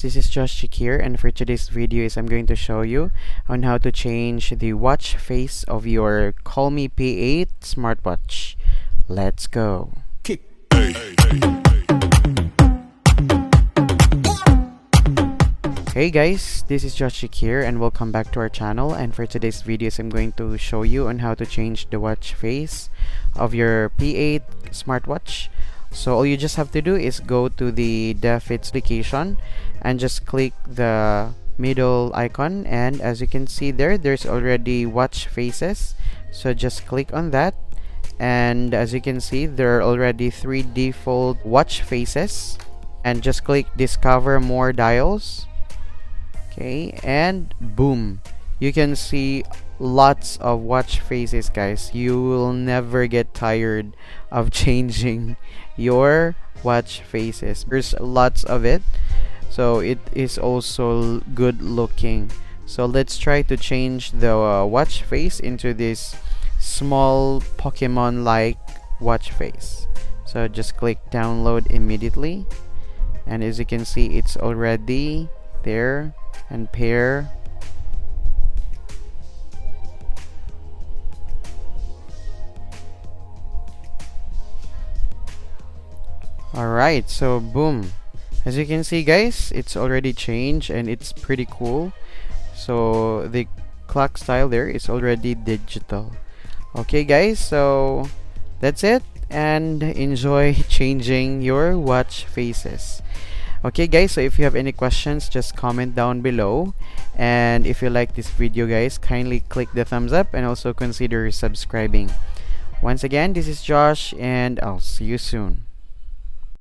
This is Josh here, and for today's video I'm going to show you on how to change the watch face of your Colmi P8 Smartwatch. Let's go. Hey guys, this is Josh here and welcome back to our channel, and for today's video I'm going to show you on how to change the watch face of your P8 smartwatch. So all you just have to do is go to the Defits application and just click the middle icon, and as you can see there's already watch faces. So just click on that, and as you can see there are already 3 default watch faces, and just click discover more dials. Okay, and boom, you can see lots of watch faces, guys. You will never get tired of changing your watch faces. There's lots of it, so it is also good looking. So let's try to change the watch face into this small Pokemon like watch face. So just click download immediately, and as you can see it's already there, and pair. Alright, so boom, as you can see guys, it's already changed and it's pretty cool. So the clock style there is already digital. Okay guys, so that's it, and enjoy changing your watch faces. Okay guys, so if you have any questions, just comment down below, and if you like this video guys, kindly click the thumbs up and also consider subscribing. Once again, this is Josh, and I'll see you soon.